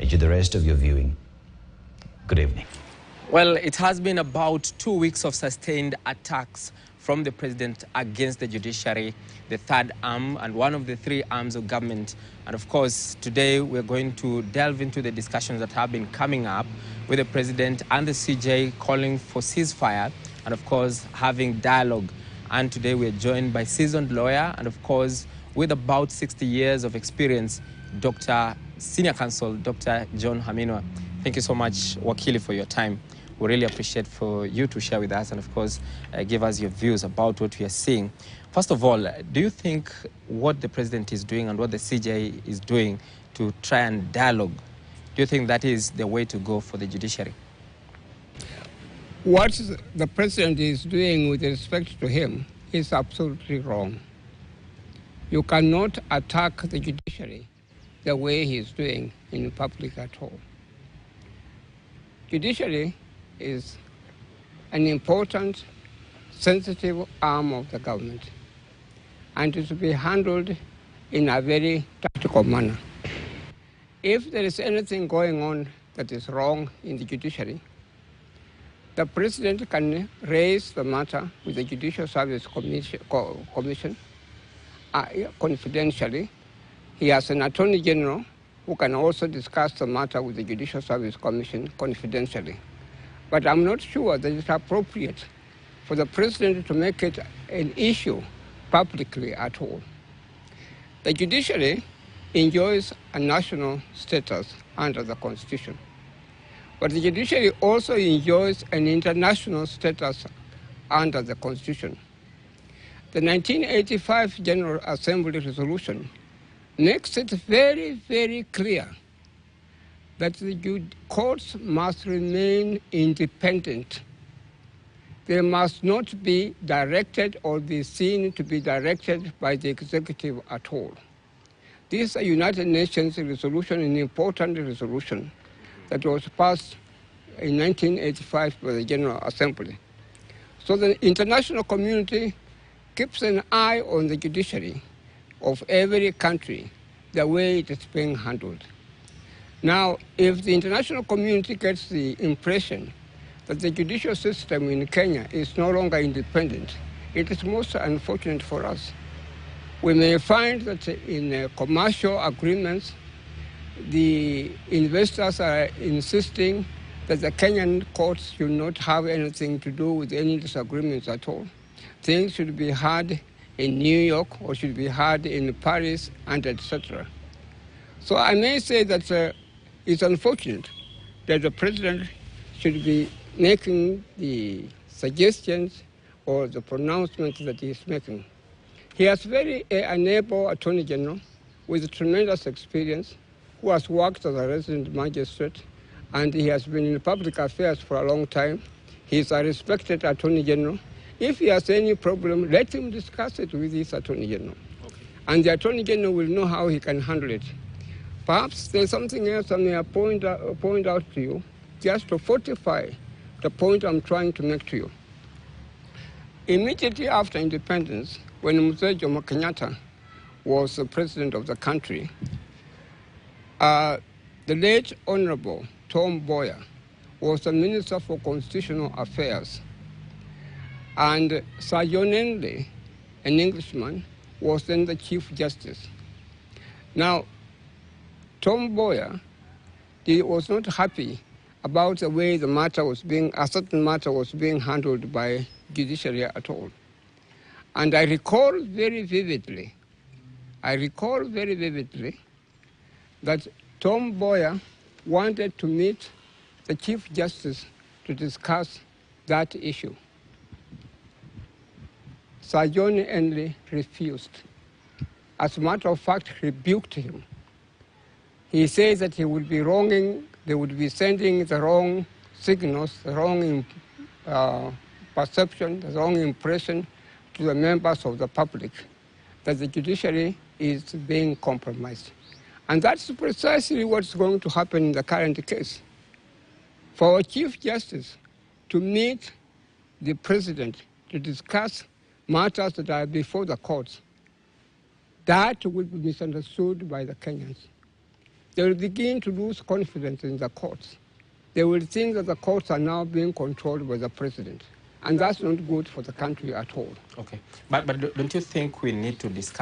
to the rest of your viewing. Good evening. Well, it has been about 2 weeks of sustained attacks from the president against the judiciary, the third arm, and one of the three arms of government. And of course, today we're going to delve into the discussions that have been coming up with the president and the CJ calling for ceasefire and, of course, having dialogue. And today we're joined by seasoned lawyer and, of course, with about 60 years of experience, Senior Counsel Dr. John Khaminwa. Thank you so much, Wakili, for your time. We really appreciate for you to share with us and, of course, give us your views about what we are seeing. First of all, do you think what the president is doing and what the CJ is doing to try and dialogue, do you think that is the way to go for the judiciary? What the president is doing with respect to him is absolutely wrong. You cannot attack the judiciary the way he's doing in public at all. Judiciary is an important, sensitive arm of the government, and it should be handled in a very tactical manner. If there is anything going on that is wrong in the judiciary, the president can raise the matter with the Judicial Service Commission confidentially. He has an Attorney General who can also discuss the matter with the Judicial Service Commission confidentially. But I'm not sure that it's appropriate for the president to make it an issue publicly at all. The judiciary enjoys a national status under the Constitution, but the judiciary also enjoys an international status under the Constitution. The 1985 General Assembly resolution makes it very, very clear that the courts must remain independent. They must not be directed or be seen to be directed by the executive at all. This is a United Nations resolution, an important resolution that was passed in 1985 by the General Assembly. So the international community keeps an eye on the judiciary of every country, the way it is being handled. Now, if the international community gets the impression that the judicial system in Kenya is no longer independent, it is most unfortunate for us. We may find that in commercial agreements, the investors are insisting that the Kenyan courts should not have anything to do with any disagreements at all. Things should be heard in New York or should be heard in Paris, and etc. So I may say that it's unfortunate that the president should be making the suggestions or the pronouncements that he is making. He has an able Attorney General with tremendous experience who has worked as a resident magistrate, and he has been in public affairs for a long time. He is a respected Attorney General. If he has any problem, let him discuss it with his Attorney General. Okay. And the Attorney General will know how he can handle it. Perhaps there's something else I may point out to you, just to fortify the point I'm trying to make to you. Immediately after independence, when Mzee Jomo Kenyatta was the president of the country, the late Honorable Tom Mboya was the Minister for Constitutional Affairs. And Sir John Henley, an Englishman, was then the Chief Justice. Now, Tom Mboya was not happy about the way a certain matter was being handled by judiciary at all. And I recall very vividly that Tom Mboya wanted to meet the Chief Justice to discuss that issue. Sir John Henley refused. As a matter of fact, rebuked him. He says that he would be they would be sending the wrong signals, the wrong perception, the wrong impression to the members of the public that the judiciary is being compromised. And that's precisely what's going to happen in the current case. For a Chief Justice to meet the President to discuss matters that are before the courts, that will be misunderstood by the Kenyans. they will begin to lose confidence in the courts. They will think that the courts are now being controlled by the president. And that's not good for the country at all. Okay. But don't you think we need to discuss